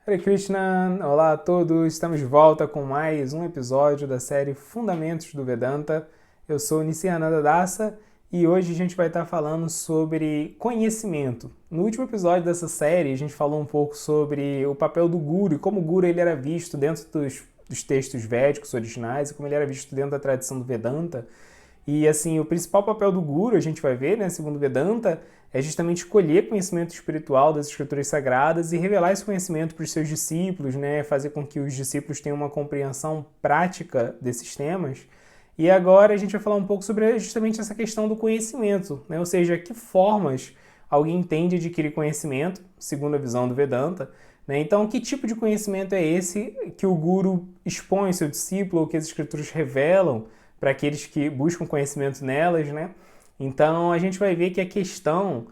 Hare Krishna, olá a todos, estamos de volta com mais um episódio da série Fundamentos do Vedanta. Eu sou Nityananda Dasa e hoje a gente vai estar falando sobre conhecimento. No último episódio dessa série a gente falou um pouco sobre o papel do Guru e como o Guru ele era visto dentro dos textos védicos originais e como ele era visto dentro da tradição do Vedanta. E assim, o principal papel do Guru, a gente vai ver, né, segundo Vedanta, é justamente escolher conhecimento espiritual das escrituras sagradas e revelar esse conhecimento para os seus discípulos, né, fazer com que os discípulos tenham uma compreensão prática desses temas. E agora a gente vai falar um pouco sobre justamente essa questão do conhecimento, né, ou seja, que formas alguém tem de adquirir conhecimento, segundo a visão do Vedanta, né? Então, que tipo de conhecimento é esse que o Guru expõe ao seu discípulo, ou que as escrituras revelam para aqueles que buscam conhecimento nelas, né? Então, a gente vai ver que a questão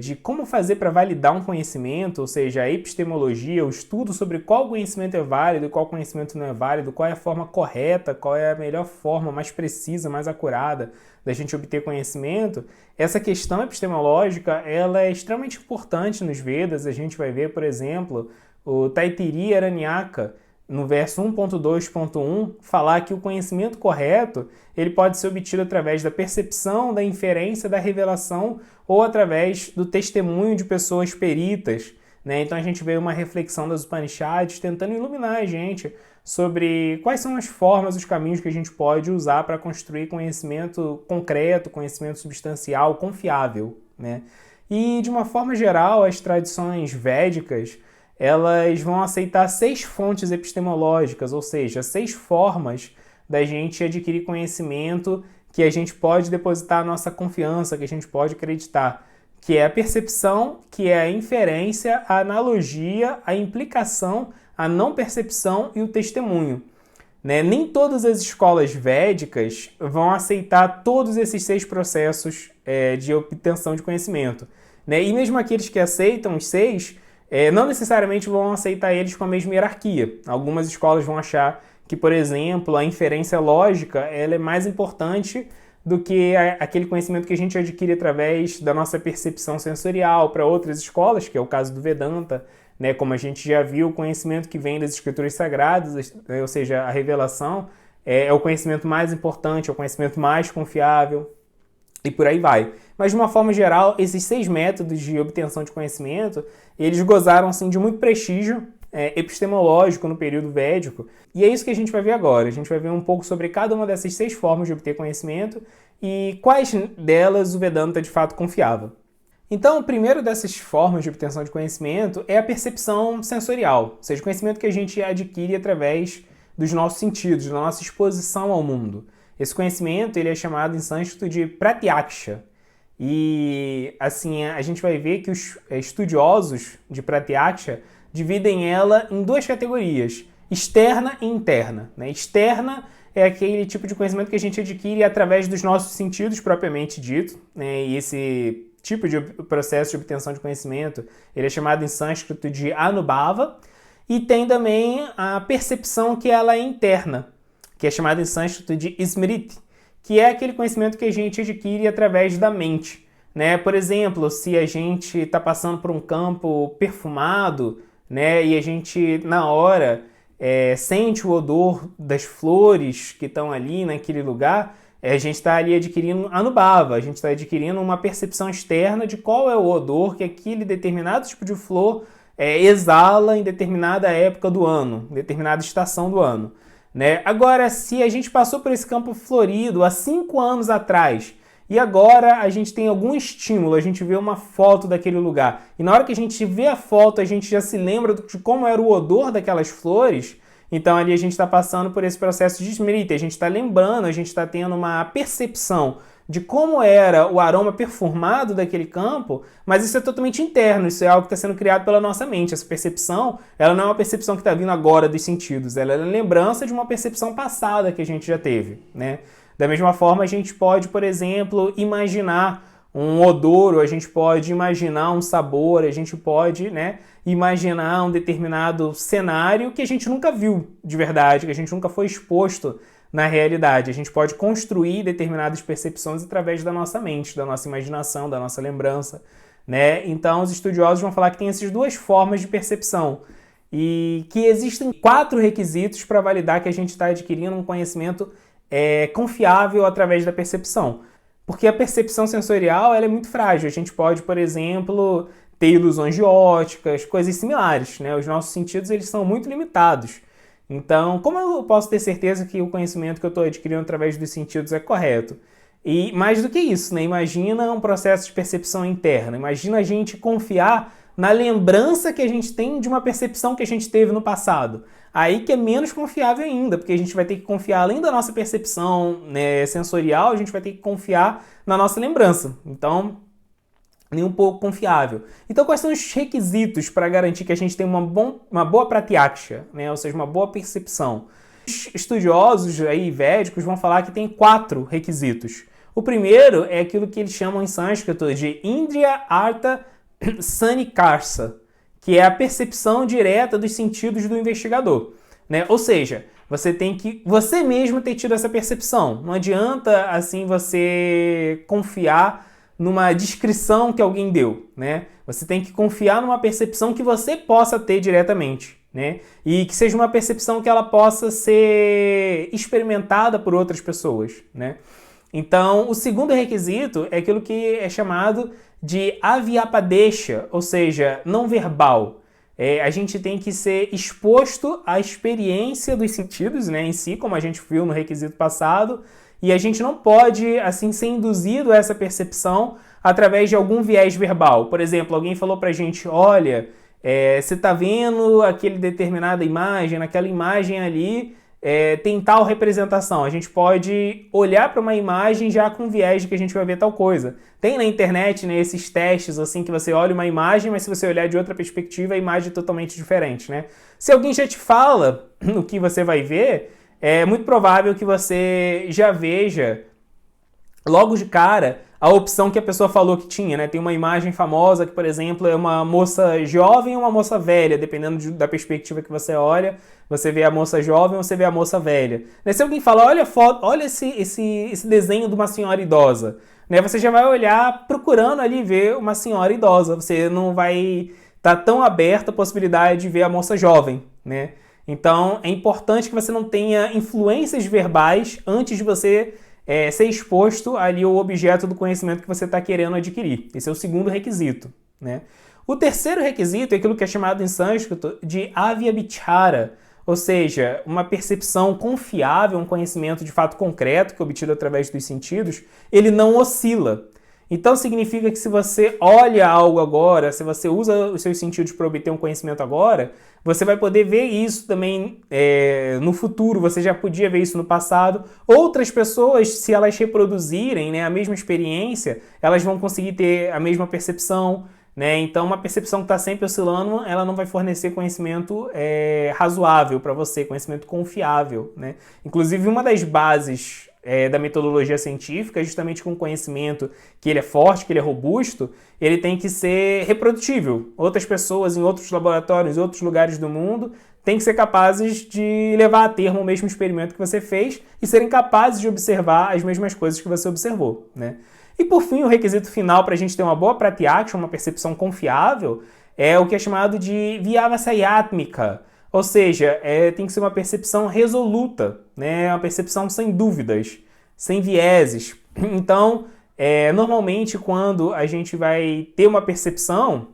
de como fazer para validar um conhecimento, ou seja, a epistemologia, o estudo sobre qual conhecimento é válido e qual conhecimento não é válido, qual é a forma correta, qual é a melhor forma, mais precisa, mais acurada da gente obter conhecimento, essa questão epistemológica, ela é extremamente importante nos Vedas. A gente vai ver, por exemplo, o Taittiriya Aranyaka, no verso 1.2.1, falar que o conhecimento correto ele pode ser obtido através da percepção, da inferência, da revelação ou através do testemunho de pessoas peritas, né? Então a gente vê uma reflexão das Upanishads tentando iluminar a gente sobre quais são as formas, os caminhos que a gente pode usar para construir conhecimento concreto, conhecimento substancial, confiável, né? E de uma forma geral, as tradições védicas elas vão aceitar 6 fontes epistemológicas, ou seja, 6 formas da gente adquirir conhecimento que a gente pode depositar a nossa confiança, que a gente pode acreditar, que é a percepção, que é a inferência, a analogia, a implicação, a não percepção e o testemunho. Né? Nem todas as escolas védicas vão aceitar todos esses 6 processos de obtenção de conhecimento. Né? E mesmo aqueles que aceitam os 6, não necessariamente vão aceitar eles com a mesma hierarquia. Algumas escolas vão achar que, por exemplo, a inferência lógica ela é mais importante do que aquele conhecimento que a gente adquire através da nossa percepção sensorial. Para outras escolas, que é o caso do Vedanta, né, como a gente já viu, o conhecimento que vem das escrituras sagradas, ou seja, a revelação, é o conhecimento mais importante, é o conhecimento mais confiável. E por aí vai. Mas, de uma forma geral, esses 6 métodos de obtenção de conhecimento, eles gozaram assim, de muito prestígio epistemológico no período védico. E é isso que a gente vai ver agora. A gente vai ver um pouco sobre cada uma dessas 6 formas de obter conhecimento e quais delas o Vedanta de fato confiava. Então, o primeiro dessas formas de obtenção de conhecimento é a percepção sensorial, ou seja, o conhecimento que a gente adquire através dos nossos sentidos, da nossa exposição ao mundo. Esse conhecimento ele é chamado em sânscrito de pratyaksha. E assim, a gente vai ver que os estudiosos de pratyaksha dividem ela em 2 categorias, externa e interna. Né? Externa é aquele tipo de conhecimento que a gente adquire através dos nossos sentidos propriamente dito, né? E esse tipo de processo de obtenção de conhecimento ele é chamado em sânscrito de anubhava. E tem também a percepção que ela é interna, que é chamado em sânscrito de smriti, que é aquele conhecimento que a gente adquire através da mente. Né? Por exemplo, se a gente está passando por um campo perfumado, né, e a gente, na hora, sente o odor das flores que estão ali naquele lugar, a gente está ali adquirindo anubhava, a gente está adquirindo uma percepção externa de qual é o odor que aquele determinado tipo de flor exala em determinada época do ano, em determinada estação do ano. Né? Agora, se a gente passou por esse campo florido há 5 anos atrás e agora a gente tem algum estímulo, a gente vê uma foto daquele lugar e na hora que a gente vê a foto a gente já se lembra de como era o odor daquelas flores, então ali a gente está passando por esse processo de smriti, a gente está lembrando, a gente está tendo uma percepção de como era o aroma perfumado daquele campo, mas isso é totalmente interno, isso é algo que está sendo criado pela nossa mente. Essa percepção, ela não é uma percepção que está vindo agora dos sentidos, ela é a lembrança de uma percepção passada que a gente já teve, né? Da mesma forma, a gente pode, por exemplo, imaginar um odor, ou a gente pode imaginar um sabor, a gente pode, né, imaginar um determinado cenário que a gente nunca viu de verdade, que a gente nunca foi exposto na realidade. A gente pode construir determinadas percepções através da nossa mente, da nossa imaginação, da nossa lembrança, né? Então, os estudiosos vão falar que tem essas 2 formas de percepção. e que existem 4 requisitos para validar que a gente está adquirindo um conhecimento confiável através da percepção. Porque a percepção sensorial ela é muito frágil. A gente pode, por exemplo, ter ilusões de óticas, coisas similares, né? Os nossos sentidos eles são muito limitados. Então, como eu posso ter certeza que o conhecimento que eu estou adquirindo através dos sentidos é correto? E mais do que isso, né? Imagina um processo de percepção interna. Imagina a gente confiar na lembrança que a gente tem de uma percepção que a gente teve no passado. Aí que é menos confiável ainda, porque a gente vai ter que confiar, além da nossa percepção, né, sensorial, a gente vai ter que confiar na nossa lembrança. Então, nem um pouco confiável. Então, quais são os requisitos para garantir que a gente tem uma boa pratyaksha, né? Ou seja, uma boa percepção? Os estudiosos aí, védicos vão falar que tem 4 requisitos. O primeiro é aquilo que eles chamam em sânscrito de Indriya Artha Sanikarsa, que é a percepção direta dos sentidos do investigador, né? Ou seja, você tem que você mesmo ter tido essa percepção. Não adianta assim você confiar numa descrição que alguém deu, né? Você tem que confiar numa percepção que você possa ter diretamente, né? E que seja uma percepção que ela possa ser experimentada por outras pessoas, né? Então, o segundo requisito é aquilo que é chamado de avyapadesha, ou seja, não verbal. A gente tem que ser exposto à experiência dos sentidos, né, em si, como a gente viu no requisito passado, e a gente não pode, assim, ser induzido a essa percepção através de algum viés verbal. Por exemplo, alguém falou pra gente, olha, você tá vendo aquele determinada imagem, naquela imagem ali tem tal representação. A gente pode olhar para uma imagem já com viés de que a gente vai ver tal coisa. Tem na internet, né, esses testes assim que você olha uma imagem, mas se você olhar de outra perspectiva, a imagem é totalmente diferente, né? Se alguém já te fala o que você vai ver, é muito provável que você já veja logo de cara a opção que a pessoa falou que tinha, né? Tem uma imagem famosa que, por exemplo, é uma moça jovem ou uma moça velha, dependendo da perspectiva que você olha, você vê a moça jovem ou você vê a moça velha. Né? Se alguém fala, olha, olha esse desenho de uma senhora idosa, né? Você já vai olhar procurando ali ver uma senhora idosa, você não vai estar tão aberto à possibilidade de ver a moça jovem, né? Então, é importante que você não tenha influências verbais antes de você ser exposto ali ao objeto do conhecimento que você está querendo adquirir. Esse é o segundo requisito, né? O terceiro requisito é aquilo que é chamado em sânscrito de avyabhichara, ou seja, uma percepção confiável, um conhecimento de fato concreto que é obtido através dos sentidos, ele não oscila. Então significa que se você olha algo agora, se você usa os seus sentidos para obter um conhecimento agora, você vai poder ver isso também no futuro, você já podia ver isso no passado. Outras pessoas, se elas reproduzirem, né, a mesma experiência, elas vão conseguir ter a mesma percepção, né? Então uma percepção que está sempre oscilando, ela não vai fornecer conhecimento razoável para você, conhecimento confiável, né? Inclusive uma das bases da metodologia científica, justamente com conhecimento que ele é forte, que ele é robusto, ele tem que ser reprodutível. Outras pessoas em outros laboratórios, em outros lugares do mundo, têm que ser capazes de levar a termo o mesmo experimento que você fez e serem capazes de observar as mesmas coisas que você observou, né? E por fim, o requisito final para a gente ter uma boa pratyaksha, uma percepção confiável, é o que é chamado de vyavasayatmika. Ou seja, tem que ser uma percepção resoluta, né? Uma percepção sem dúvidas, sem vieses. Então, normalmente, quando a gente vai ter uma percepção,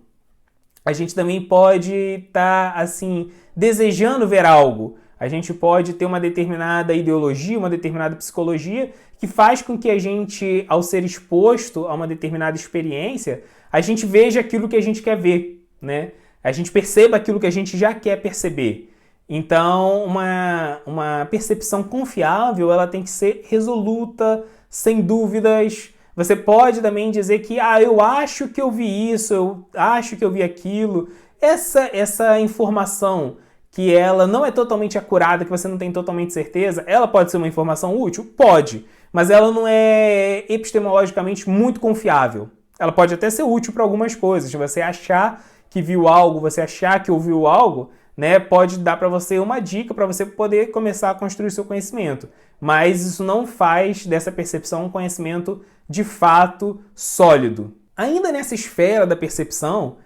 a gente também pode estar, assim, desejando ver algo. A gente pode ter uma determinada ideologia, uma determinada psicologia, que faz com que a gente, ao ser exposto a uma determinada experiência, a gente veja aquilo que a gente quer ver, né? A gente perceba aquilo que a gente já quer perceber. Então, uma percepção confiável, ela tem que ser resoluta, sem dúvidas. Você pode também dizer que, eu acho que eu vi isso, eu acho que eu vi aquilo. Essa informação que ela não é totalmente acurada, que você não tem totalmente certeza, ela pode ser uma informação útil? Pode, mas ela não é epistemologicamente muito confiável. Ela pode até ser útil para algumas coisas. Se você achar que viu algo, você achar que ouviu algo, né, pode dar para você uma dica para você poder começar a construir o seu conhecimento. Mas isso não faz dessa percepção um conhecimento de fato sólido. Ainda nessa esfera da percepção,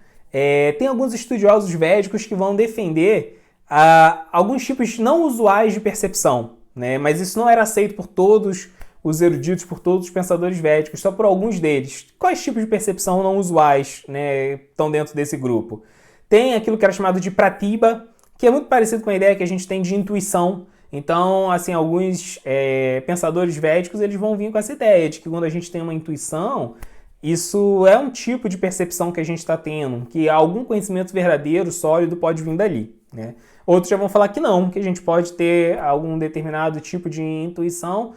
tem alguns estudiosos védicos que vão defender alguns tipos não usuais de percepção, né? Mas isso não era aceito por todos os eruditos, por todos os pensadores védicos, só por alguns deles. Quais tipos de percepção não usuais, né, estão dentro desse grupo? Tem aquilo que era chamado de pratibha, que é muito parecido com a ideia que a gente tem de intuição. Então, assim, alguns pensadores védicos eles vão vir com essa ideia de que quando a gente tem uma intuição, isso é um tipo de percepção que a gente está tendo, que algum conhecimento verdadeiro, sólido, pode vir dali, né? Outros já vão falar que não, que a gente pode ter algum determinado tipo de intuição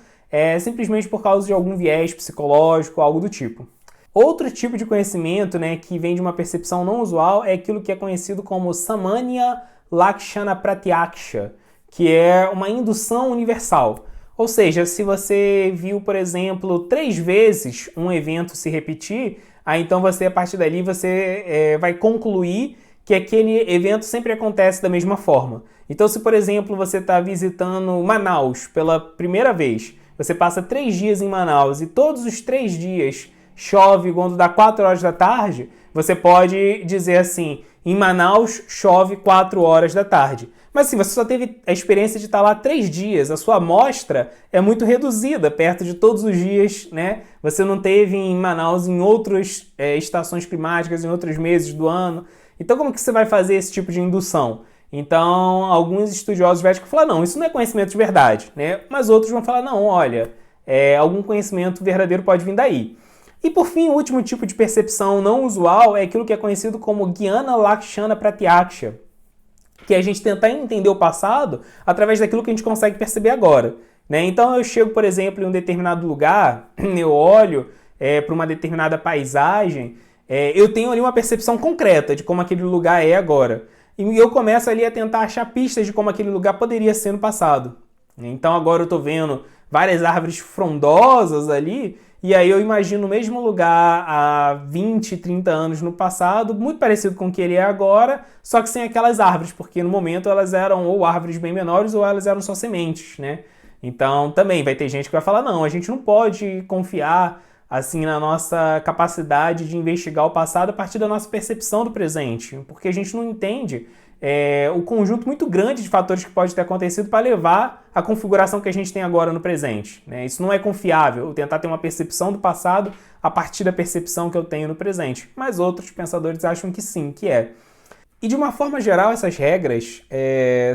simplesmente por causa de algum viés psicológico, algo do tipo. Outro tipo de conhecimento, né, que vem de uma percepção não usual é aquilo que é conhecido como Samanya Lakshana Pratyaksha, que é uma indução universal. Ou seja, se você viu, por exemplo, 3 vezes um evento se repetir, aí então você, a partir dali, você vai concluir que aquele evento sempre acontece da mesma forma. Então, se, por exemplo, você está visitando Manaus pela primeira vez, você passa 3 dias em Manaus e todos os 3 dias chove quando dá 4 horas da tarde, você pode dizer assim, em Manaus chove 4 horas da tarde. Mas assim, você só teve a experiência de estar lá 3 dias, a sua amostra é muito reduzida, perto de todos os dias, né? Você não teve em Manaus em outras estações climáticas, em outros meses do ano. Então como que você vai fazer esse tipo de indução? Então, alguns estudiosos védicos falam, não, isso não é conhecimento de verdade, né? Mas outros vão falar, não, olha, algum conhecimento verdadeiro pode vir daí. E por fim, o último tipo de percepção não usual é aquilo que é conhecido como Jnana Lakshana Pratyaksha, que é a gente tentar entender o passado através daquilo que a gente consegue perceber agora, né? Então eu chego, por exemplo, em um determinado lugar, eu olho para uma determinada paisagem, eu tenho ali uma percepção concreta de como aquele lugar é agora. E eu começo ali a tentar achar pistas de como aquele lugar poderia ser no passado. Então agora eu estou vendo várias árvores frondosas ali, e aí eu imagino o mesmo lugar há 20, 30 anos no passado, muito parecido com o que ele é agora, só que sem aquelas árvores, porque no momento elas eram ou árvores bem menores ou elas eram só sementes, né? Então também vai ter gente que vai falar, não, a gente não pode confiar assim na nossa capacidade de investigar o passado a partir da nossa percepção do presente, porque a gente não entende o conjunto muito grande de fatores que pode ter acontecido para levar à configuração que a gente tem agora no presente, né? Isso não é confiável, eu tentar ter uma percepção do passado a partir da percepção que eu tenho no presente, mas outros pensadores acham que sim, que é. E de uma forma geral, essas regras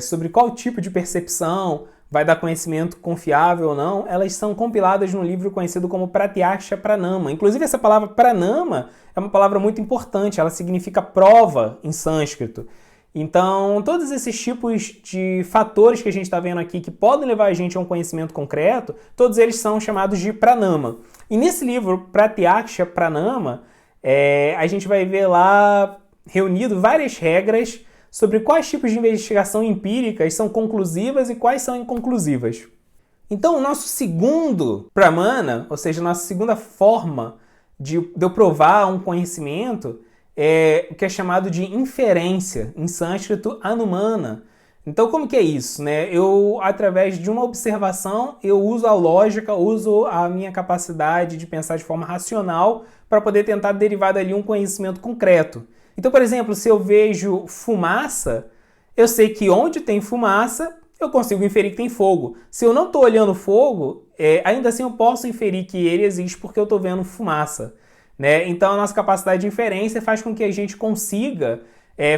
sobre qual tipo de percepção vai dar conhecimento confiável ou não, elas são compiladas num livro conhecido como Pratyaksha Pranama. Inclusive, essa palavra Pranama é uma palavra muito importante, ela significa prova em sânscrito. Então, todos esses tipos de fatores que a gente está vendo aqui que podem levar a gente a um conhecimento concreto, todos eles são chamados de pranama. E nesse livro, Pratyaksha Pranama, a gente vai ver lá reunido várias regras sobre quais tipos de investigação empíricas são conclusivas e quais são inconclusivas. Então, o nosso segundo pramana, ou seja, a nossa segunda forma de eu provar um conhecimento, o que é chamado de inferência, em sânscrito, anumana. Então, como que é isso, né? Eu, através de uma observação, eu uso a lógica, uso a minha capacidade de pensar de forma racional para poder tentar derivar dali um conhecimento concreto. Então, por exemplo, se eu vejo fumaça, eu sei que onde tem fumaça, eu consigo inferir que tem fogo. Se eu não estou olhando fogo, ainda assim eu posso inferir que ele existe porque eu estou vendo fumaça, né? Então, a nossa capacidade de inferência faz com que a gente consiga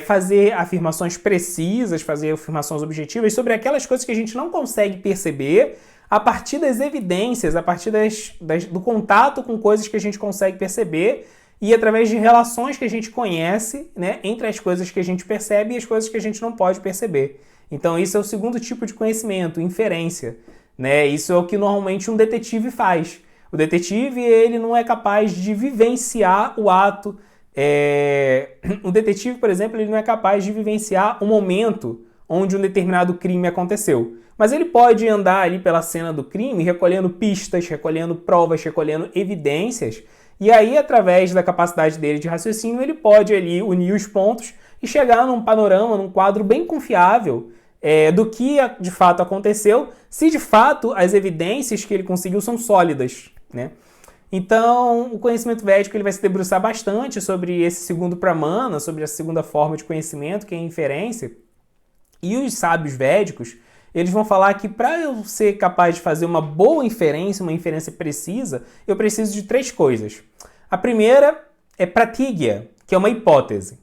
fazer afirmações precisas, fazer afirmações objetivas sobre aquelas coisas que a gente não consegue perceber a partir das evidências, a partir do contato com coisas que a gente consegue perceber e através de relações que a gente conhece, né, entre as coisas que a gente percebe e as coisas que a gente não pode perceber. Então, isso é o segundo tipo de conhecimento, inferência, né? Isso é o que normalmente um detetive faz. O detetive, ele não é capaz de vivenciar o ato. O detetive, por exemplo, ele não é capaz de vivenciar o momento onde um determinado crime aconteceu. Mas ele pode andar ali pela cena do crime, recolhendo pistas, recolhendo provas, recolhendo evidências, e aí, através da capacidade dele de raciocínio, ele pode ali unir os pontos e chegar num panorama, num quadro bem confiável do que de fato aconteceu, se de fato as evidências que ele conseguiu são sólidas, né? Então, o conhecimento védico ele vai se debruçar bastante sobre esse segundo pramana, sobre a segunda forma de conhecimento, que é a inferência. E os sábios védicos, eles vão falar que para eu ser capaz de fazer uma boa inferência, uma inferência precisa, eu preciso de 3 coisas. A primeira é pratigya, que é uma hipótese.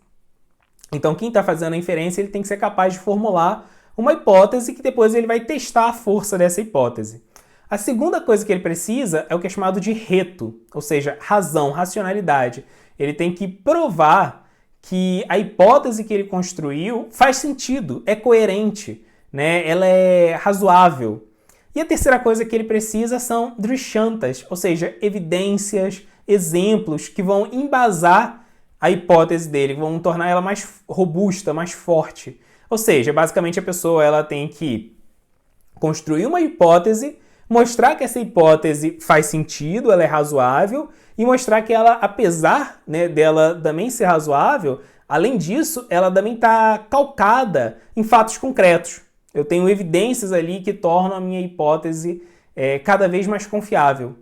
Então, quem está fazendo a inferência, ele tem que ser capaz de formular uma hipótese que depois ele vai testar a força dessa hipótese. A segunda coisa que ele precisa é o que é chamado de reto, ou seja, razão, racionalidade. Ele tem que provar que a hipótese que ele construiu faz sentido, é coerente, né? Ela é razoável. E a terceira coisa que ele precisa são drishantas, ou seja, evidências, exemplos que vão embasar a hipótese dele, vão tornar ela mais robusta, mais forte. Ou seja, basicamente a pessoa ela tem que construir uma hipótese, mostrar que essa hipótese faz sentido, ela é razoável, e mostrar que ela, apesar, né, dela também ser razoável, além disso, ela também está calcada em fatos concretos. Eu tenho evidências ali que tornam a minha hipótese cada vez mais confiável.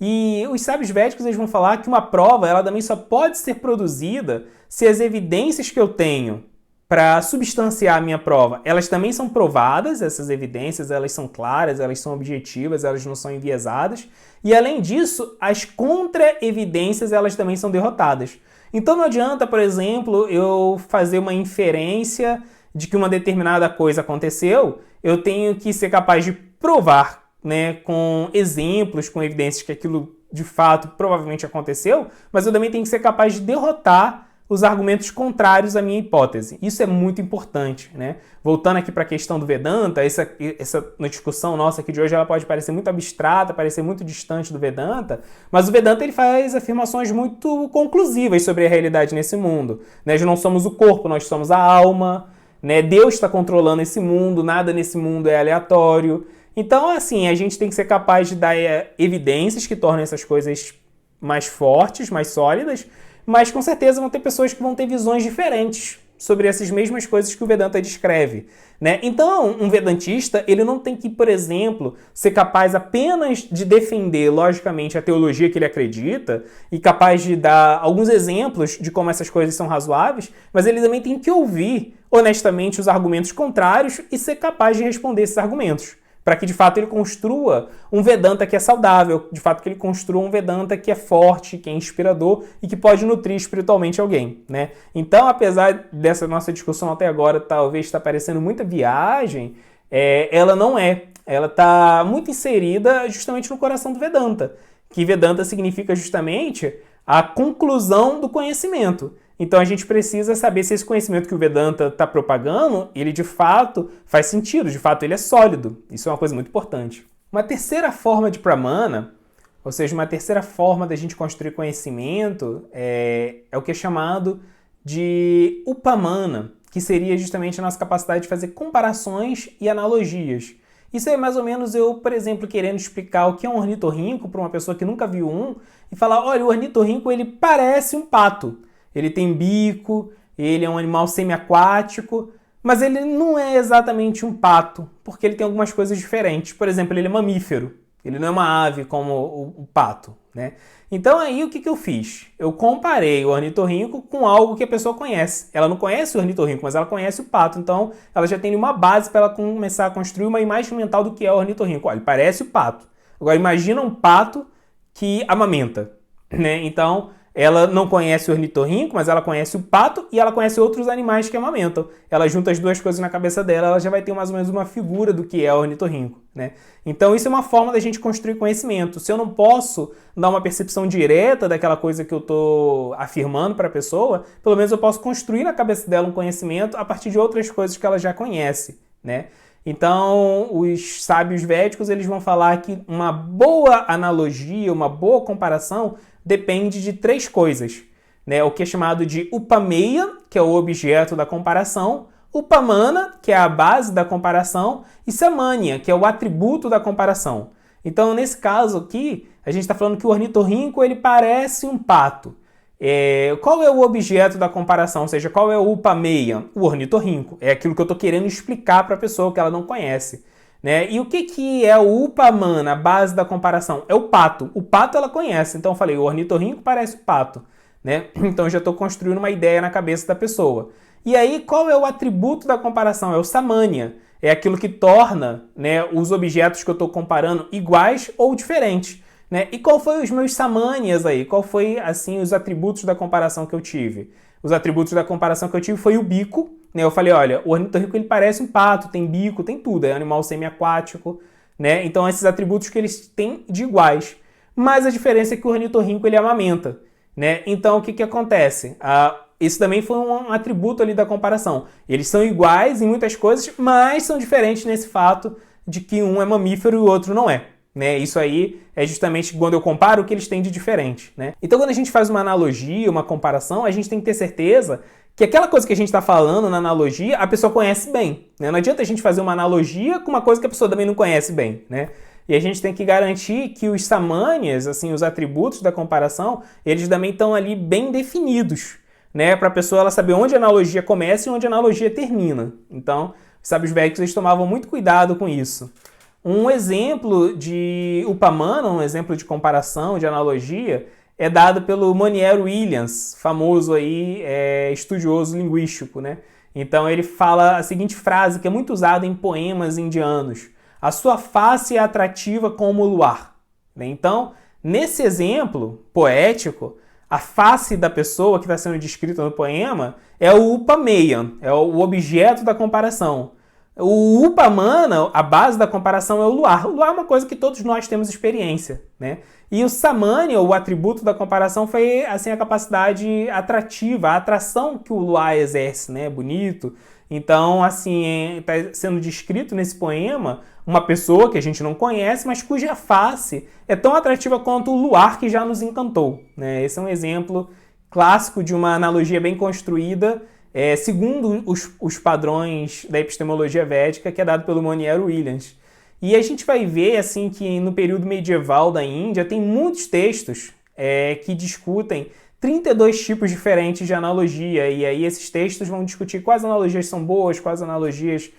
E os sábios védicos eles vão falar que uma prova ela também só pode ser produzida se as evidências que eu tenho para substanciar a minha prova, elas também são provadas, essas evidências, elas são claras, elas são objetivas, elas não são enviesadas. E além disso, as contra-evidências, elas também são derrotadas. Então não adianta, por exemplo, eu fazer uma inferência de que uma determinada coisa aconteceu, eu tenho que ser capaz de provar, né, com exemplos, com evidências que aquilo de fato provavelmente aconteceu, mas eu também tenho que ser capaz de derrotar os argumentos contrários à minha hipótese. Isso é muito importante, né? Voltando aqui para a questão do Vedanta, essa discussão nossa aqui de hoje ela pode parecer muito abstrata, parecer muito distante do Vedanta, mas o Vedanta ele faz afirmações muito conclusivas sobre a realidade nesse mundo. Nós não somos o corpo, nós somos a alma, né? Deus está controlando esse mundo, nada nesse mundo é aleatório. Então, assim, a gente tem que ser capaz de dar evidências que tornem essas coisas mais fortes, mais sólidas, mas com certeza vão ter pessoas que vão ter visões diferentes sobre essas mesmas coisas que o Vedanta descreve, né? Então, um vedantista, ele não tem que, por exemplo, ser capaz apenas de defender, logicamente, a teologia que ele acredita e capaz de dar alguns exemplos de como essas coisas são razoáveis, mas ele também tem que ouvir, honestamente, os argumentos contrários e ser capaz de responder esses argumentos, para que de fato ele construa um Vedanta que é saudável, de fato que ele construa um Vedanta que é forte, que é inspirador e que pode nutrir espiritualmente alguém, né? Então, apesar dessa nossa discussão até agora talvez estar parecendo muita viagem, ela não é. Ela está muito inserida justamente no coração do Vedanta, que Vedanta significa justamente a conclusão do conhecimento. Então a gente precisa saber se esse conhecimento que o Vedanta está propagando, ele de fato faz sentido, de fato ele é sólido. Isso é uma coisa muito importante. Uma terceira forma de pramana, ou seja, uma terceira forma da gente construir conhecimento, é o que é chamado de upamana, que seria justamente a nossa capacidade de fazer comparações e analogias. Isso é mais ou menos eu, por exemplo, querendo explicar o que é um ornitorrinco para uma pessoa que nunca viu um e falar, olha, o ornitorrinco ele parece um pato. Ele tem bico, ele é um animal semiaquático, mas ele não é exatamente um pato, porque ele tem algumas coisas diferentes. Por exemplo, ele é mamífero, ele não é uma ave como o pato, né? Então aí o que eu fiz? Eu comparei o ornitorrinco com algo que a pessoa conhece. Ela não conhece o ornitorrinco, mas ela conhece o pato, então ela já tem uma base para ela começar a construir uma imagem mental do que é o ornitorrinco. Olha, ele parece o pato. Agora imagina um pato que amamenta, né? Então ela não conhece o ornitorrinco, mas ela conhece o pato e ela conhece outros animais que amamentam. Ela junta as duas coisas na cabeça dela, ela já vai ter mais ou menos uma figura do que é o ornitorrinco, né? Então isso é uma forma da gente construir conhecimento. Se eu não posso dar uma percepção direta daquela coisa que eu estou afirmando para a pessoa, pelo menos eu posso construir na cabeça dela um conhecimento a partir de outras coisas que ela já conhece, né? Então, os sábios védicos eles vão falar que uma boa analogia, uma boa comparação depende de 3 coisas, né? O que é chamado de upameya, que é o objeto da comparação, upamana, que é a base da comparação, e samanya, que é o atributo da comparação. Então, nesse caso aqui, a gente está falando que o ornitorrinco ele parece um pato. Qual é o objeto da comparação? Ou seja, qual é o upameya? O ornitorrinco. É aquilo que eu estou querendo explicar para a pessoa que ela não conhece. né? E o que que é o Upamana, a base da comparação? É o pato. O pato ela conhece, então eu falei, o ornitorrinco parece o pato, né? Então eu já estou construindo uma ideia na cabeça da pessoa. E aí, qual é o atributo da comparação? É o samanya. É aquilo que torna, né, os objetos que eu estou comparando iguais ou diferentes, né? E qual foi os meus samanyas aí? Qual foi, assim, os atributos da comparação que eu tive? Os atributos da comparação que eu tive foi o bico, né? Eu falei, olha, o ornitorrinco ele parece um pato, tem bico, tem tudo, é um animal semiaquático, né? Então esses atributos que eles têm de iguais. Mas a diferença é que o ornitorrinco ele amamenta, né? Então o que que acontece? Isso também foi um atributo ali da comparação. Eles são iguais em muitas coisas, mas são diferentes nesse fato de que um é mamífero e o outro não é. Né? Isso aí é justamente quando eu comparo o que eles têm de diferente. Né? Então, quando a gente faz uma analogia, uma comparação, a gente tem que ter certeza que aquela coisa que a gente está falando na analogia, a pessoa conhece bem. Né? Não adianta a gente fazer uma analogia com uma coisa que a pessoa também não conhece bem. Né? E a gente tem que garantir que os samanyas, assim, os atributos da comparação, eles também estão ali bem definidos, né? Para a pessoa ela saber onde a analogia começa e onde a analogia termina. Então, os sábios védicos eles tomavam muito cuidado com isso. Um exemplo de Upamana, um exemplo de comparação, de analogia, é dado pelo Monier Williams, famoso aí, estudioso linguístico, né? Então ele fala a seguinte frase que é muito usada em poemas indianos: a sua face é atrativa como o luar. Então, nesse exemplo poético, a face da pessoa que está sendo descrita no poema é o Upameyam, é o objeto da comparação. O Upamana, a base da comparação é o luar. O luar é uma coisa que todos nós temos experiência, né? E o Samanya, o atributo da comparação, foi assim a capacidade atrativa, a atração que o luar exerce, né? Bonito. Então, assim, está sendo descrito nesse poema uma pessoa que a gente não conhece, mas cuja face é tão atrativa quanto o luar que já nos encantou, né? Esse é um exemplo clássico de uma analogia bem construída, segundo os padrões da epistemologia védica, que é dado pelo Monier Williams. E a gente vai ver assim que no período medieval da Índia tem muitos textos que discutem 32 tipos diferentes de analogia, e aí esses textos vão discutir quais analogias são boas, quais analogias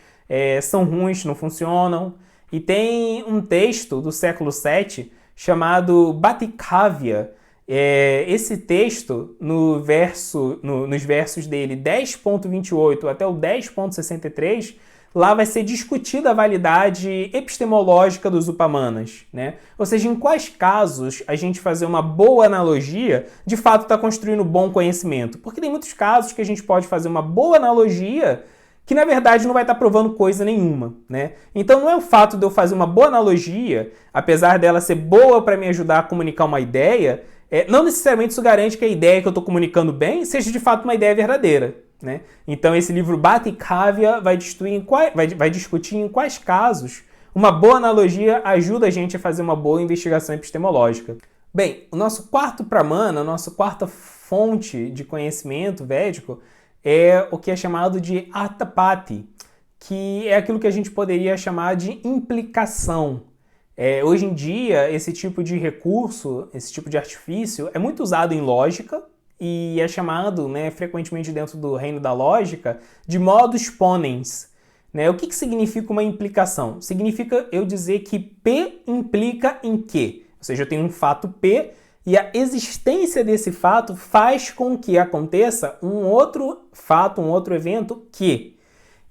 são ruins, não funcionam. E tem um texto do século VII chamado Bhattikavya. Esse texto, nos versos dele 10.28 até o 10.63, lá vai ser discutida a validade epistemológica dos Upamanas, né? Ou seja, em quais casos a gente fazer uma boa analogia de fato está construindo bom conhecimento. Porque tem muitos casos que a gente pode fazer uma boa analogia que na verdade não vai estar provando coisa nenhuma, né? Então não é o fato de eu fazer uma boa analogia, apesar dela ser boa para me ajudar a comunicar uma ideia, não necessariamente isso garante que a ideia que eu estou comunicando bem seja de fato uma ideia verdadeira, né? Então esse livro Bhattikavya vai discutir em quais casos uma boa analogia ajuda a gente a fazer uma boa investigação epistemológica. Bem, o nosso quarto pramana, a nossa quarta fonte de conhecimento védico é o que é chamado de Arthapati, que é aquilo que a gente poderia chamar de implicação. Hoje em dia, esse tipo de recurso, esse tipo de artifício é muito usado em lógica e é chamado, né, frequentemente dentro do reino da lógica, de modus ponens. Né? O que significa uma implicação? Significa eu dizer que P implica em Q. Ou seja, eu tenho um fato P e a existência desse fato faz com que aconteça um outro fato, um outro evento Q.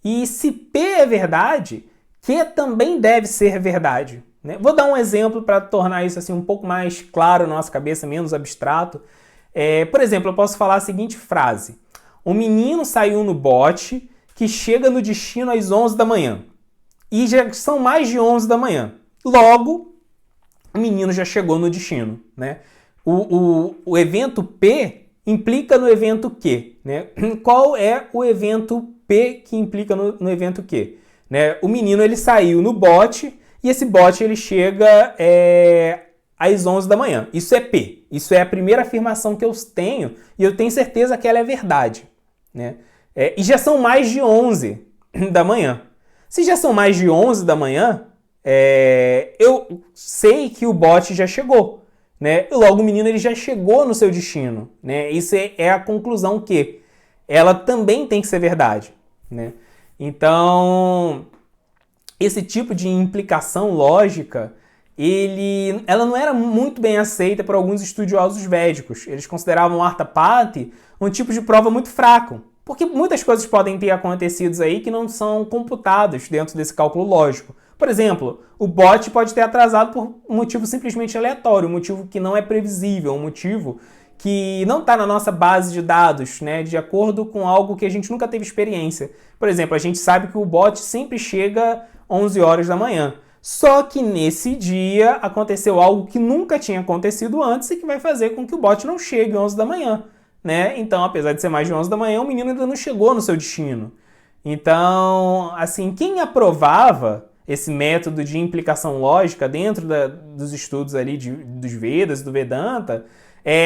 E se P é verdade, Q também deve ser verdade. Né? Vou dar um exemplo para tornar isso assim, um pouco mais claro na nossa cabeça, menos abstrato. Por exemplo, eu posso falar a seguinte frase: um menino saiu no bote que chega no destino às 11 da manhã. E já são mais de 11 da manhã. Logo, o menino já chegou no destino. Né? O evento P implica no evento Q. Né? Qual é o evento P que implica no evento Q? Né? O menino ele saiu no bote e esse bote ele chega às 11 da manhã. Isso é P. Isso é a primeira afirmação que eu tenho e eu tenho certeza que ela é verdade. Né? E já são mais de 11 da manhã. Se já são mais de 11 da manhã, eu sei que o bote já chegou. Né? E logo o menino ele já chegou no seu destino. Né? Isso é a conclusão que ela também tem que ser verdade. Né? Então, esse tipo de implicação lógica, ela não era muito bem aceita por alguns estudiosos védicos. Eles consideravam o Arthapati um tipo de prova muito fraco, porque muitas coisas podem ter acontecido aí que não são computadas dentro desse cálculo lógico. Por exemplo, o bot pode ter atrasado por um motivo simplesmente aleatório, um motivo que não é previsível, um motivo que não está na nossa base de dados, né, de acordo com algo que a gente nunca teve experiência. Por exemplo, a gente sabe que o bot sempre chega 11 horas da manhã. Só que nesse dia aconteceu algo que nunca tinha acontecido antes e que vai fazer com que o bot não chegue 11 da manhã, né? Então, apesar de ser mais de 11 da manhã, o menino ainda não chegou no seu destino. Então, assim, quem aprovava esse método de implicação lógica dentro dos estudos ali dos Vedas, do Vedanta,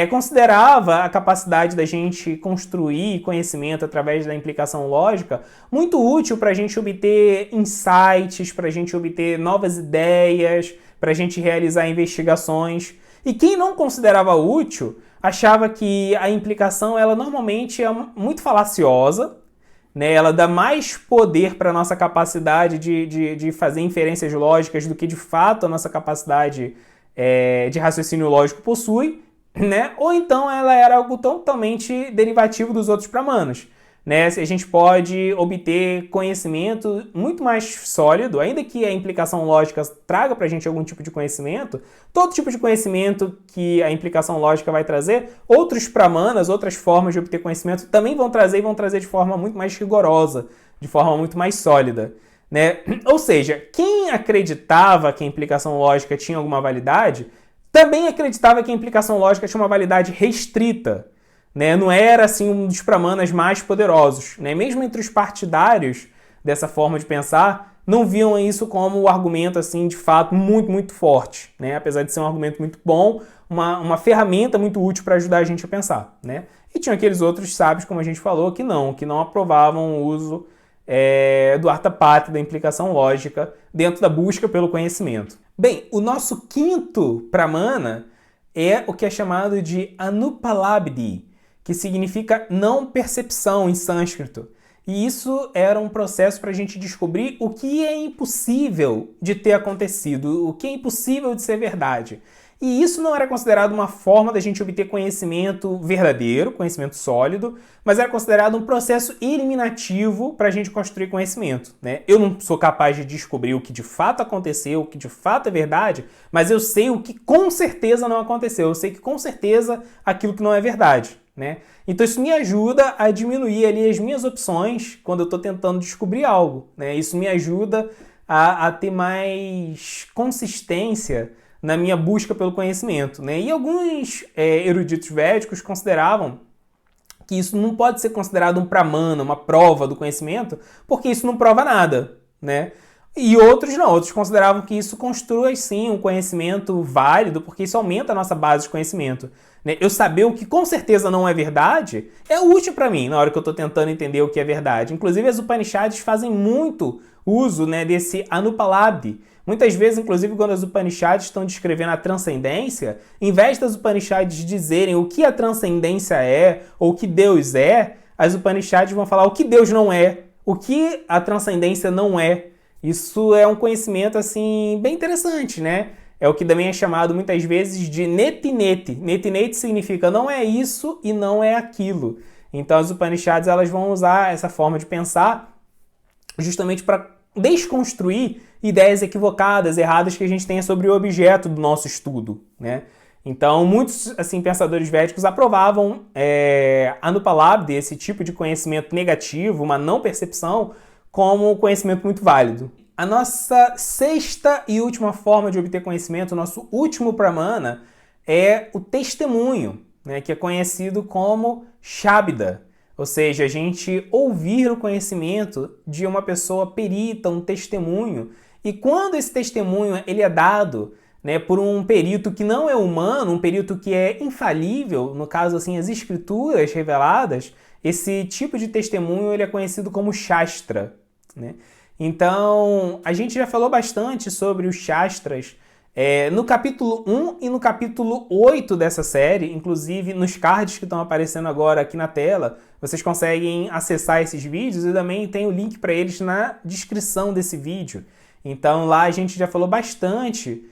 considerava a capacidade da gente construir conhecimento através da implicação lógica muito útil para a gente obter insights, para a gente obter novas ideias, para a gente realizar investigações. E quem não considerava útil achava que a implicação ela normalmente é muito falaciosa, né? Ela dá mais poder para a nossa capacidade de fazer inferências lógicas do que de fato a nossa capacidade de raciocínio lógico possui. Né? Ou então ela era algo totalmente derivativo dos outros pramanas. Né? A gente pode obter conhecimento muito mais sólido, ainda que a implicação lógica traga para a gente algum tipo de conhecimento, todo tipo de conhecimento que a implicação lógica vai trazer, outros pramanas, outras formas de obter conhecimento também vão trazer e vão trazer de forma muito mais rigorosa, de forma muito mais sólida. Né? Ou seja, quem acreditava que a implicação lógica tinha alguma validade também acreditava que a implicação lógica tinha uma validade restrita, né? Não era assim um dos pramanas mais poderosos. Né? Mesmo entre os partidários dessa forma de pensar, não viam isso como um argumento assim, de fato muito, muito forte. Né? Apesar de ser um argumento muito bom, uma ferramenta muito útil para ajudar a gente a pensar. Né? E tinha aqueles outros sábios, como a gente falou, que não aprovavam o uso do Arthapati, da implicação lógica, dentro da busca pelo conhecimento. Bem, o nosso quinto pramana é o que é chamado de Anupalabdhi, que significa não percepção em sânscrito. E isso era um processo para a gente descobrir o que é impossível de ter acontecido, o que é impossível de ser verdade. E isso não era considerado uma forma da gente obter conhecimento verdadeiro, conhecimento sólido, mas era considerado um processo eliminativo para a gente construir conhecimento. Né? Eu não sou capaz de descobrir o que de fato aconteceu, o que de fato é verdade, mas eu sei o que com certeza não aconteceu, eu sei que com certeza aquilo que não é verdade. Né? Então isso me ajuda a diminuir ali as minhas opções quando eu estou tentando descobrir algo. Né? Isso me ajuda a ter mais consistência na minha busca pelo conhecimento. Né? E alguns eruditos védicos consideravam que isso não pode ser considerado um pramana, uma prova do conhecimento, porque isso não prova nada. Né? E outros não, outros consideravam que isso constrói sim um conhecimento válido, porque isso aumenta a nossa base de conhecimento. Né? Eu saber o que com certeza não é verdade é útil para mim na hora que eu estou tentando entender o que é verdade. Inclusive as Upanishads fazem muito uso, né, desse Anupalabdhi. Muitas vezes, inclusive, quando as Upanishads estão descrevendo a transcendência, em vez das Upanishads dizerem o que a transcendência é ou o que Deus é, as Upanishads vão falar o que Deus não é, o que a transcendência não é. Isso é um conhecimento assim bem interessante, né? É o que também é chamado muitas vezes de neti-neti. Neti-neti significa não é isso e não é aquilo. Então as Upanishads elas vão usar essa forma de pensar justamente para desconstruir ideias equivocadas, erradas que a gente tenha sobre o objeto do nosso estudo, né? Então, muitos assim, pensadores védicos aprovavam Anupalabdhi, esse tipo de conhecimento negativo, uma não percepção, como conhecimento muito válido. A nossa sexta e última forma de obter conhecimento, o nosso último pramana, é o testemunho, né? Que é conhecido como Shabda. Ou seja, a gente ouvir o conhecimento de uma pessoa perita, um testemunho. E quando esse testemunho ele é dado, né, por um perito que não é humano, um perito que é infalível, no caso assim as escrituras reveladas, esse tipo de testemunho ele é conhecido como Shastra. Né? Então, a gente já falou bastante sobre os Shastras no capítulo 1 e no capítulo 8 dessa série, inclusive nos cards que estão aparecendo agora aqui na tela, vocês conseguem acessar esses vídeos e também tem o link para eles na descrição desse vídeo. Então lá a gente já falou bastante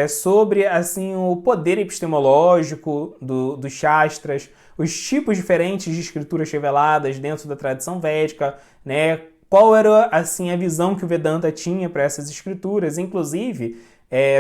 sobre assim, o poder epistemológico dos Shastras, os tipos diferentes de escrituras reveladas dentro da tradição védica, né? Qual era assim, a visão que o Vedanta tinha para essas escrituras. Inclusive,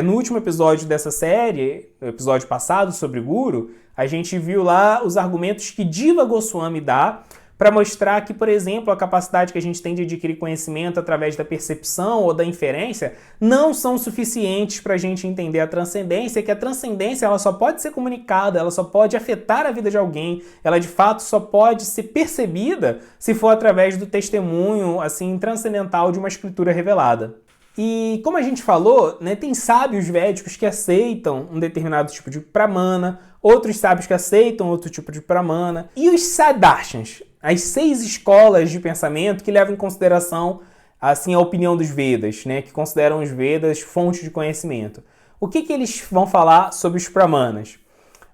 no último episódio dessa série, no episódio passado sobre Guru, a gente viu lá os argumentos que Jiva Goswami dá para mostrar que, por exemplo, a capacidade que a gente tem de adquirir conhecimento através da percepção ou da inferência não são suficientes para a gente entender a transcendência, que a transcendência ela só pode ser comunicada, ela só pode afetar a vida de alguém, ela de fato só pode ser percebida se for através do testemunho assim transcendental de uma escritura revelada. E como a gente falou, né, tem sábios védicos que aceitam um determinado tipo de pramana, outros sábios que aceitam outro tipo de pramana, e os sadarshans, as 6 escolas de pensamento que levam em consideração assim, a opinião dos Vedas, né, que consideram os Vedas fonte de conhecimento. O que eles vão falar sobre os pramanas?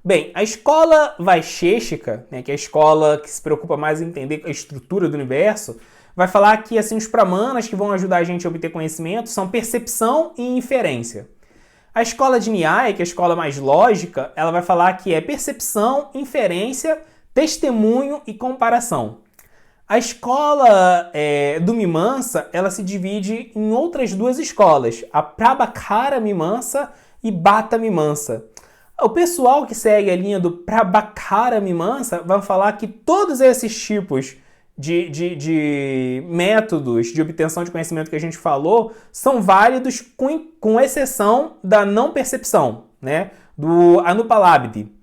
Bem, a escola Vaisheshika, né, que é a escola que se preocupa mais em entender a estrutura do universo, vai falar que assim, os pramanas que vão ajudar a gente a obter conhecimento são percepção e inferência. A escola de Nyaya, que é a escola mais lógica, ela vai falar que é percepção, inferência, testemunho e comparação. A escola do Mimamsa, ela se divide em outras 2 escolas, a Prabhakara Mimamsa e Bhatta Mimamsa. O pessoal que segue a linha do Prabhakara Mimamsa vai falar que todos esses tipos de métodos de obtenção de conhecimento que a gente falou são válidos com exceção da não percepção, né? Do Anupalabdhi.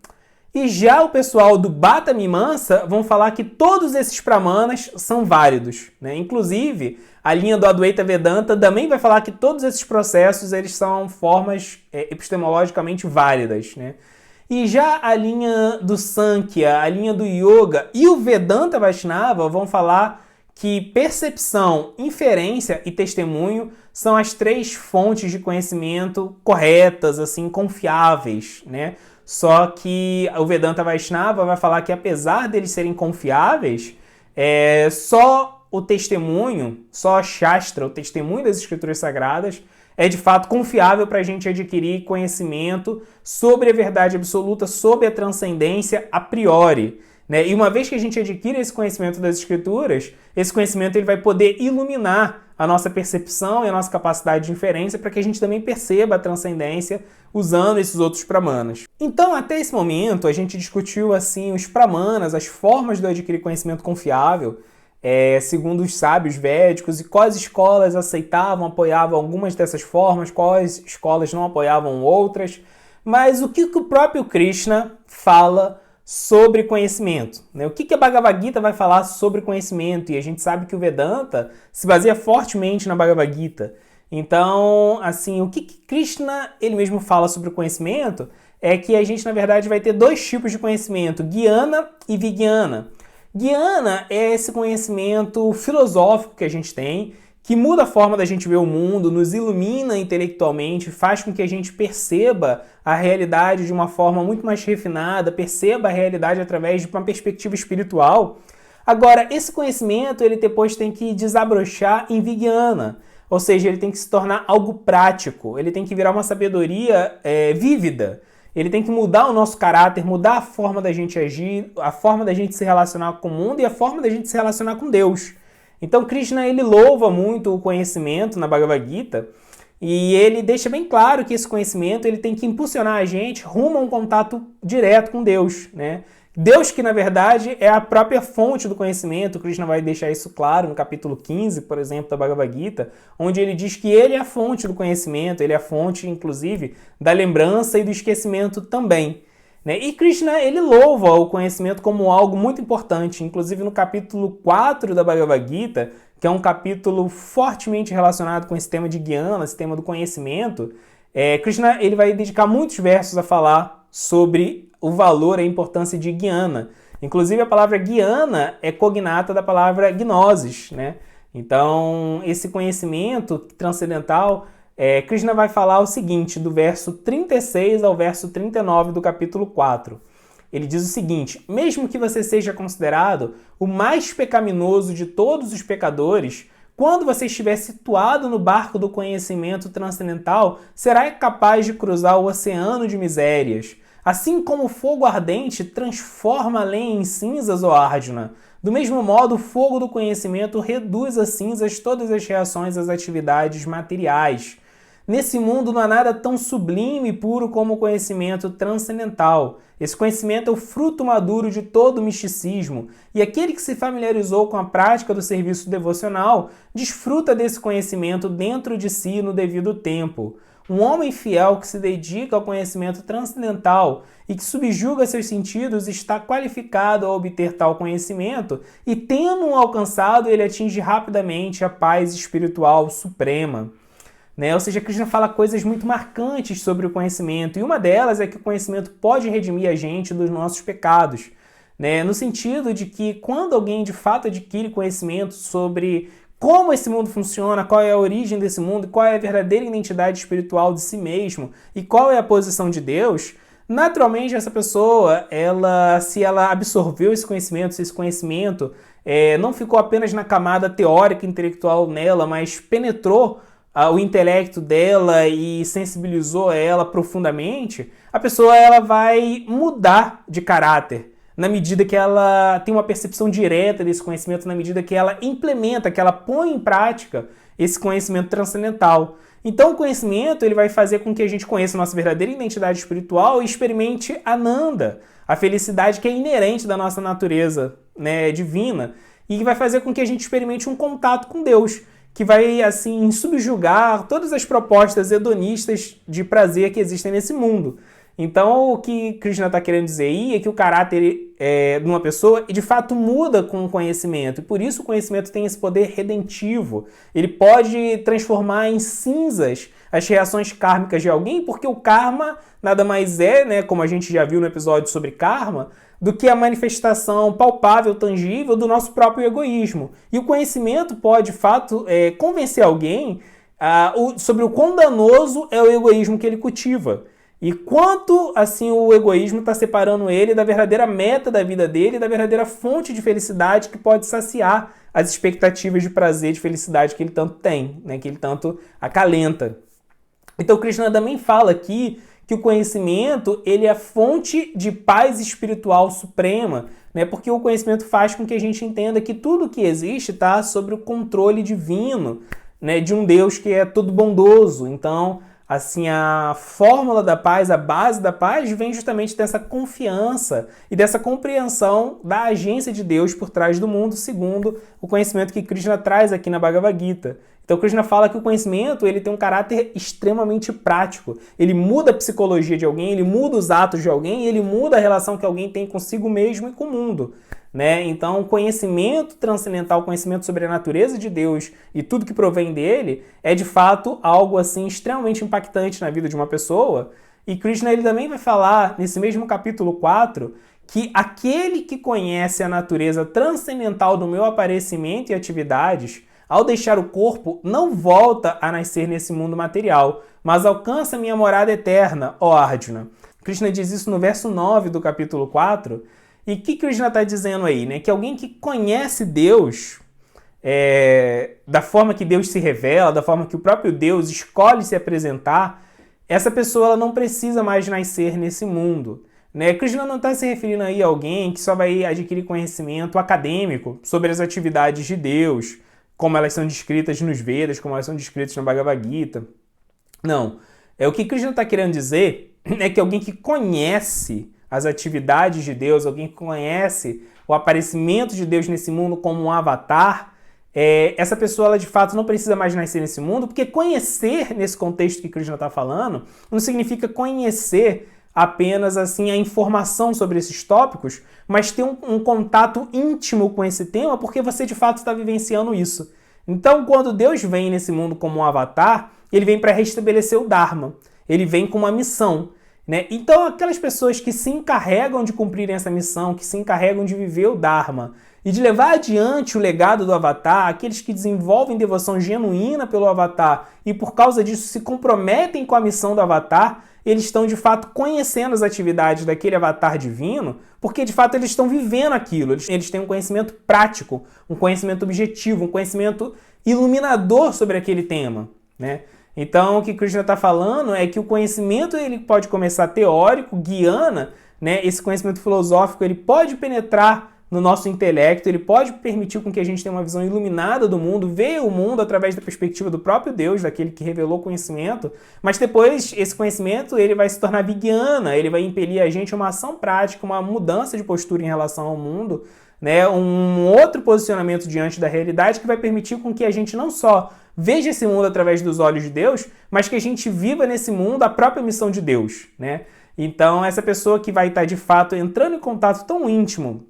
E já o pessoal do Bhatta Mimamsa vão falar que todos esses pramanas são válidos, né? Inclusive, a linha do Advaita Vedanta também vai falar que todos esses processos eles são formas epistemologicamente válidas, né? E já a linha do Sankhya, a linha do Yoga e o Vedanta Vaishnava vão falar que percepção, inferência e testemunho são as 3 fontes de conhecimento corretas, assim, confiáveis, né? Só que o Vedanta Vaishnava vai falar que apesar deles serem confiáveis, só o testemunho, só a Shastra, o testemunho das escrituras sagradas, é de fato confiável para a gente adquirir conhecimento sobre a verdade absoluta, sobre a transcendência a priori, né? E uma vez que a gente adquire esse conhecimento das escrituras, esse conhecimento ele vai poder iluminar a nossa percepção e a nossa capacidade de inferência para que a gente também perceba a transcendência usando esses outros pramanas. Então, até esse momento, a gente discutiu assim os pramanas, as formas de adquirir conhecimento confiável, segundo os sábios védicos, e quais escolas aceitavam, apoiavam algumas dessas formas, quais escolas não apoiavam outras. Mas o que o próprio Krishna fala sobre conhecimento, né? O que a Bhagavad Gita vai falar sobre conhecimento? E a gente sabe que o Vedanta se baseia fortemente na Bhagavad Gita. Então, assim, o que Krishna ele mesmo fala sobre o conhecimento é que a gente, na verdade, vai ter 2 tipos de conhecimento, Jnana e Vijnana. Jnana é esse conhecimento filosófico que a gente tem, que muda a forma da gente ver o mundo, nos ilumina intelectualmente, faz com que a gente perceba a realidade de uma forma muito mais refinada, perceba a realidade através de uma perspectiva espiritual. Agora, esse conhecimento, ele depois tem que desabrochar em Vijnana, ou seja, ele tem que se tornar algo prático, ele tem que virar uma sabedoria vívida. Ele tem que mudar o nosso caráter, mudar a forma da gente agir, a forma da gente se relacionar com o mundo e a forma da gente se relacionar com Deus. Então, Krishna ele louva muito o conhecimento na Bhagavad Gita e ele deixa bem claro que esse conhecimento ele tem que impulsionar a gente rumo a um contato direto com Deus, né? Deus que, na verdade, é a própria fonte do conhecimento. Krishna vai deixar isso claro no capítulo 15, por exemplo, da Bhagavad Gita, onde ele diz que ele é a fonte do conhecimento, ele é a fonte, inclusive, da lembrança e do esquecimento também, né? E Krishna, ele louva o conhecimento como algo muito importante. Inclusive, no capítulo 4 da Bhagavad Gita, que é um capítulo fortemente relacionado com esse tema de Jnana, esse tema do conhecimento, Krishna ele vai dedicar muitos versos a falar sobre o valor e a importância de Jnana. Inclusive, a palavra Jnana é cognata da palavra gnosis, né? Então, esse conhecimento transcendental, Krishna vai falar o seguinte, do verso 36 ao verso 39 do capítulo 4. Ele diz o seguinte: mesmo que você seja considerado o mais pecaminoso de todos os pecadores, quando você estiver situado no barco do conhecimento transcendental, será capaz de cruzar o oceano de misérias. Assim como o fogo ardente transforma a lenha em cinzas, ó Arjuna, do mesmo modo, o fogo do conhecimento reduz a cinzas todas as reações às atividades materiais. Nesse mundo não há nada tão sublime e puro como o conhecimento transcendental. Esse conhecimento é o fruto maduro de todo o misticismo, e aquele que se familiarizou com a prática do serviço devocional desfruta desse conhecimento dentro de si no devido tempo. Um homem fiel que se dedica ao conhecimento transcendental e que subjuga seus sentidos está qualificado a obter tal conhecimento e, tendo-o alcançado, ele atinge rapidamente a paz espiritual suprema. Ou seja, Krishna fala coisas muito marcantes sobre o conhecimento, e uma delas é que o conhecimento pode redimir a gente dos nossos pecados, no sentido de que quando alguém de fato adquire conhecimento sobre como esse mundo funciona, qual é a origem desse mundo, qual é a verdadeira identidade espiritual de si mesmo e qual é a posição de Deus, naturalmente essa pessoa, se ela absorveu esse conhecimento, se esse conhecimento não ficou apenas na camada teórica, intelectual nela, mas penetrou o intelecto dela e sensibilizou ela profundamente, a pessoa vai mudar de caráter na medida que ela tem uma percepção direta desse conhecimento, na medida que ela implementa, que ela põe em prática esse conhecimento transcendental. Então o conhecimento ele vai fazer com que a gente conheça a nossa verdadeira identidade espiritual e experimente Ananda, a felicidade que é inerente da nossa natureza divina, e que vai fazer com que a gente experimente um contato com Deus, que vai, assim, subjugar todas as propostas hedonistas de prazer que existem nesse mundo. Então, o que Krishna está querendo dizer aí é que o caráter de uma pessoa, de fato, muda com o conhecimento. E por isso o conhecimento tem esse poder redentivo. Ele pode transformar em cinzas as reações kármicas de alguém, porque o karma nada mais é, como a gente já viu no episódio sobre karma, do que a manifestação palpável, tangível do nosso próprio egoísmo. E o conhecimento pode, de fato, convencer alguém sobre o quão danoso é o egoísmo que ele cultiva. E quanto, assim, o egoísmo está separando ele da verdadeira meta da vida dele, da verdadeira fonte de felicidade que pode saciar as expectativas de prazer, de felicidade que ele tanto tem, que ele tanto acalenta. Então, Krishna também fala aqui que o conhecimento ele é a fonte de paz espiritual suprema, porque o conhecimento faz com que a gente entenda que tudo que existe está sob o controle divino, de um Deus que é todo bondoso. Então, assim, a fórmula da paz, a base da paz, vem justamente dessa confiança e dessa compreensão da agência de Deus por trás do mundo, segundo o conhecimento que Krishna traz aqui na Bhagavad Gita. Então, Krishna fala que o conhecimento ele tem um caráter extremamente prático. Ele muda a psicologia de alguém, ele muda os atos de alguém, ele muda a relação que alguém tem consigo mesmo e com o mundo. Então, o conhecimento transcendental, o conhecimento sobre a natureza de Deus e tudo que provém dele é, de fato, algo assim extremamente impactante na vida de uma pessoa. E Krishna ele também vai falar, nesse mesmo capítulo 4, que aquele que conhece a natureza transcendental do meu aparecimento e atividades, ao deixar o corpo, não volta a nascer nesse mundo material, mas alcança minha morada eterna, ó Arjuna. Krishna diz isso no verso 9 do capítulo 4. E o que Krishna está dizendo aí? Que alguém que conhece Deus, da forma que Deus se revela, da forma que o próprio Deus escolhe se apresentar, essa pessoa ela não precisa mais nascer nesse mundo. Krishna não está se referindo aí a alguém que só vai adquirir conhecimento acadêmico sobre as atividades de Deus, como elas são descritas nos Vedas, como elas são descritas na Bhagavad Gita. Não. O que Krishna está querendo dizer é que alguém que conhece as atividades de Deus, alguém que conhece o aparecimento de Deus nesse mundo como um avatar, essa pessoa ela de fato não precisa mais nascer nesse mundo, porque conhecer, nesse contexto que Krishna está falando, não significa conhecer apenas assim a informação sobre esses tópicos, mas ter um contato íntimo com esse tema, porque você de fato está vivenciando isso. Então, quando Deus vem nesse mundo como um avatar, ele vem para restabelecer o Dharma, ele vem com uma missão. Então, aquelas pessoas que se encarregam de cumprirem essa missão, que se encarregam de viver o Dharma e de levar adiante o legado do Avatar, aqueles que desenvolvem devoção genuína pelo Avatar e por causa disso se comprometem com a missão do Avatar, eles estão de fato conhecendo as atividades daquele Avatar divino, porque de fato eles estão vivendo aquilo, eles têm um conhecimento prático, um conhecimento objetivo, um conhecimento iluminador sobre aquele tema, né? Então, o que Krishna está falando é que o conhecimento ele pode começar teórico, guiana, né? Esse conhecimento filosófico ele pode penetrar no nosso intelecto, ele pode permitir com que a gente tenha uma visão iluminada do mundo, ver o mundo através da perspectiva do próprio Deus, daquele que revelou o conhecimento, mas depois esse conhecimento ele vai se tornar vigyana, ele vai impelir a gente a uma ação prática, uma mudança de postura em relação ao mundo, né? Um outro posicionamento diante da realidade que vai permitir com que a gente não só veja esse mundo através dos olhos de Deus, mas que a gente viva nesse mundo a própria missão de Deus, né? Então, essa pessoa que vai estar de fato entrando em contato tão íntimo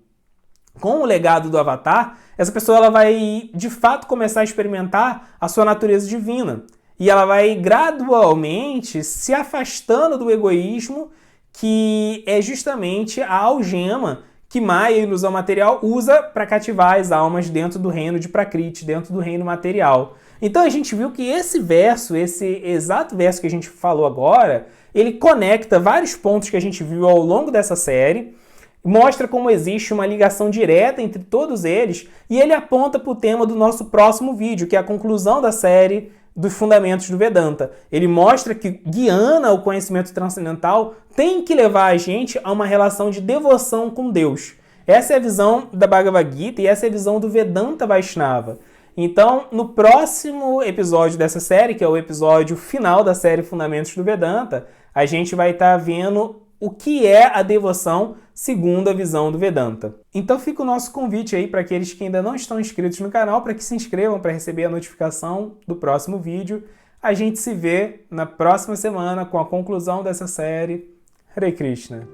com o legado do Avatar, essa pessoa ela vai de fato começar a experimentar a sua natureza divina. E ela vai gradualmente se afastando do egoísmo, que é justamente a algema que Maya, a ilusão material, usa para cativar as almas dentro do reino de Prakriti, dentro do reino material. Então a gente viu que esse verso, esse exato verso que a gente falou agora, ele conecta vários pontos que a gente viu ao longo dessa série, mostra como existe uma ligação direta entre todos eles e ele aponta para o tema do nosso próximo vídeo, que é a conclusão da série dos Fundamentos do Vedanta. Ele mostra que guiana, o conhecimento transcendental, tem que levar a gente a uma relação de devoção com Deus. Essa é a visão da Bhagavad Gita e essa é a visão do Vedanta Vaishnava. Então, no próximo episódio dessa série, que é o episódio final da série Fundamentos do Vedanta, a gente vai estar vendo o que é a devoção segundo a visão do Vedanta. Então fica o nosso convite aí para aqueles que ainda não estão inscritos no canal, para que se inscrevam para receber a notificação do próximo vídeo. A gente se vê na próxima semana com a conclusão dessa série. Hare Krishna!